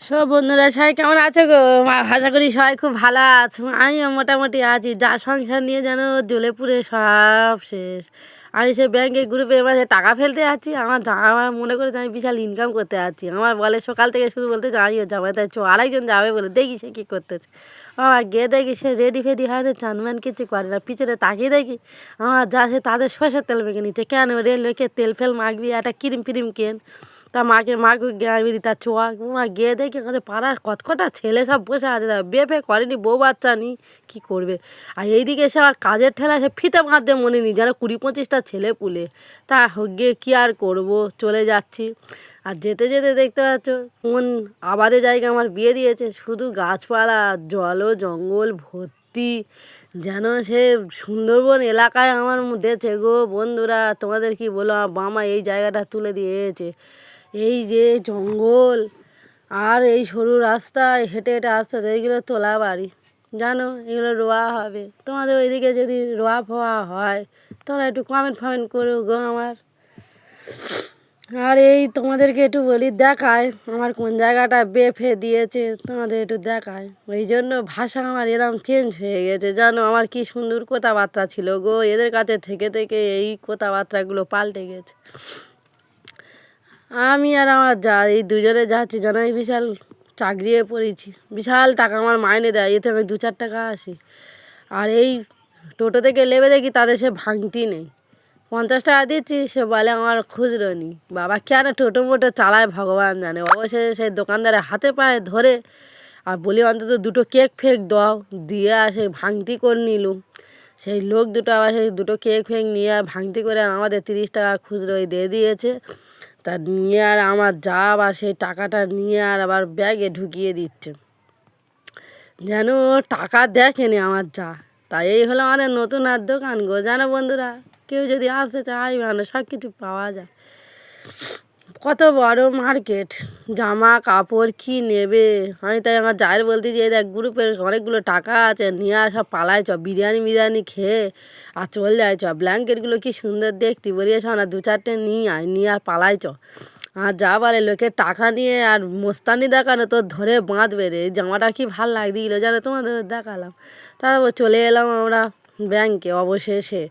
সব বন্ধুরা সবাই কেমন আছো গো? আশা করি সবাই খুব ভালো আছো। আমিও মোটামুটি আছি। যা সংসার নিয়ে যেন জ্বলে পুড়ে সব শেষ। আমি সে ব্যাংকের গ্রুপে মাঝে টাকা ফেলতে যাচ্ছি, আমার মনে করেছে আমি বিশাল ইনকাম করতে যাচ্ছি। আমার বলে সকাল থেকে শুধু বলতে আমিও যাবো, তাই আরেকজন যাবে বলে দেখি সে কী করতেছে। আমার গিয়ে দেখি সে রেডি ফেডি হয় না, চানম্যান কিছু করে না, পিছনে তাকিয়ে দেখি আমার যা সে তাদের সর্ষের তেল মেখে নিচ্ছে। কেন রেলওয়েকে তেল ফেল মাখবি, একটা ক্রিম ফ্রিম কেন। তা মাকে আমি তার ছোঁয়া মা গিয়ে দেখি আমাদের পাড়ার কতকটা ছেলে সব বসে আছে, তা বিয়ে করেনি, বউ বাচ্চা নি, কী করবে। আর এইদিকে এসে আমার কাজের ঠেলা সে ফিতে বাঁধতে মনে নি, যেন 20-25টা ছেলে পুলে। তা গিয়ে কী আর করবো, চলে যাচ্ছি। আর যেতে যেতে দেখতে পাচ্ছ কোন আবাদে জায়গা আমার বিয়ে দিয়েছে, শুধু গাছপালা জল ও জঙ্গল ভর্তি, যেন সে সুন্দরবন এলাকায় আমার দিয়েছে গো বন্ধুরা। তোমাদের কি বলো, আমার বাবা এই জায়গাটা তুলে দিয়েছে। এই যে জঙ্গল আর এই সরু রাস্তায় হেঁটে হেঁটে আসতে এইগুলো তোলা বাড়ি, জানো এগুলো রোয়া হবে। তোমাদের ওইদিকে যদি রোয়া ফোয়া হয় তোমরা একটু কমেন্ট করো গো আমার। আর এই তোমাদেরকে একটু বলি, দেখায় আমার কোন জায়গাটা বেফে দিয়েছে, তোমাদের একটু দেখায়। ওই জন্য ভাষা আমার এরম চেঞ্জ হয়ে গেছে, জানো আমার কি সুন্দর কথাবার্তা ছিল গো, এদের কাছে থেকে থেকে এই কথাবার্তাগুলো পাল্টে গেছে। আমি আর আমার যা এই দুজনে যাচ্ছি, যেন আমি বিশাল চাকরিয়ে পড়েছি, বিশাল টাকা আমার মাইনে দেয়, এতে আমি 2-4 টাকা আসি। আর এই টোটো থেকে নেমে দেখি তাদের সে ভাঙতি নেই, 50 টাকা দিচ্ছি, সে বলে আমার খুচরো নি। বাবা কেন টোটো মোটো চালায় ভগবান জানে। অবশেষে সেই দোকানদারের হাতে পায়ে ধরে আর বলি অন্তত 2টো কেক ফেক দাও, দিয়ে আর সেই ভাঙতি করে নিলুম। সেই লোক দুটো আবার সেই 2টো কেক ফেক নিয়ে আর ভাঙতি করে আর আমাদের 30 টাকা খুচরোই দিয়ে দিয়েছে। তা নিয়ে আর আমার যা আবার সেই টাকাটা নিয়ে আর আবার ব্যাগে ঢুকিয়ে দিচ্ছে, যেন টাকা দেখেনি আমার যা। তাই এই হলো আমাদের নতুন আর দোকান গো, জানো বন্ধুরা। কেউ যদি আসতে চায় মানে সব কিছু পাওয়া যায়, কত বড় মার্কেট, জামা কাপড় কি নেবে। আমি তাই আমার জায়ের বলতে যে দেখ গ্রুপের অনেকগুলো টাকা আছে, নিয়ে আর সব পালায় চ, বিরিয়ানি খেয়ে আর চল যায় চ। ব্ল্যাঙ্কেটগুলো কি সুন্দর দেখতি, বলিয়েছ না 2-4টে নিয়ে আয়, নিয়ে আর পালায় চ। আর যা বলে লোকের টাকা নিয়ে আর মোস্তানি দেখানো তোর ধরে বাঁধবে রে। এই জামাটা কি ভাল লাগছিল জানো, তোমাদের দেখালাম। তারপর চলে এলাম আমরা ব্যাংকে অবশেষে।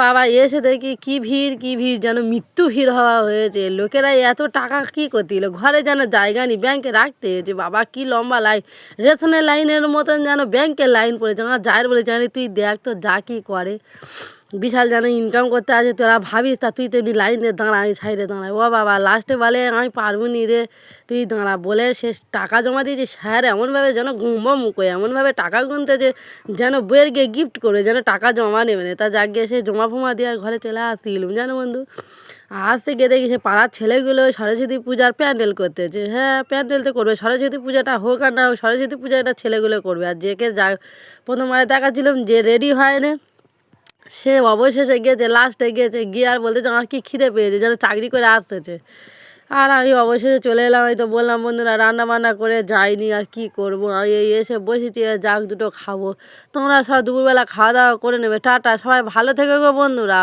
বাবা এসে দেখি কী ভিড়, যেন মৃত্যু ভিড় হওয়া হয়েছে। লোকেরা এত টাকা কী করছিল, ঘরে যেন জায়গা নেই, ব্যাংকে রাখতে হয়েছে। বাবা কি লম্বা লাইন, রেশনের লাইনের মতন যেন ব্যাংকের লাইন পড়েছে। আমার জায়ের বলে জানি তুই দেখ তো যা কী করে, বিশাল যেন ইনকাম করতে আছে, তোরা ভাবিস তা তুই তেমনি লাইনে দাঁড়া, আমি সাইডে দাঁড়াই। ও বাবা লাস্টে বলে আমি পারবো নি রে, তুই দাঁড়া বলে সে টাকা জমা দিয়েছি। স্যার এমনভাবে যেন গুম্ব মুখো, এমনভাবে টাকা গুনতে যে যেন বইয়ের গিয়ে গিফট করে, যেন টাকা জমা নেবে না। তা যাক গিয়ে সে জমা ফমা দিয়ে আর ঘরে চলে আসছিলাম, জানো বন্ধু। আসতে গিয়ে দেখি সে পাড়ার ছেলেগুলো সরস্বতী পূজার প্যান্ডেল করতেছে। হ্যাঁ প্যান্ডেল তো করবে, সরস্বতী পূজাটা হোক আর না হোক, সরস্বতী পূজাটা ছেলেগুলো করবে। আর যেকে যা প্রথমবারে দেখাচ্ছিলাম যে রেডি হয় না, সে অবশেষে গিয়েছে, লাস্টে গিয়েছে, গিয়ে আর বলতেছে আমার কি খিদে পেয়েছে, যেন চাকরি করে আসতেছে। আর আমি অবশেষে চলে এলাম। এই তো বললাম বন্ধুরা রান্না বান্না করে যাইনি, আর কি করব। আমি এই এসে বসেছি, যাক 2টো খাবো। তোমরা সব দুপুরবেলা খাওয়া দাওয়া করে নেবে। টাটা, সবাই ভালো থেকো গো বন্ধুরা।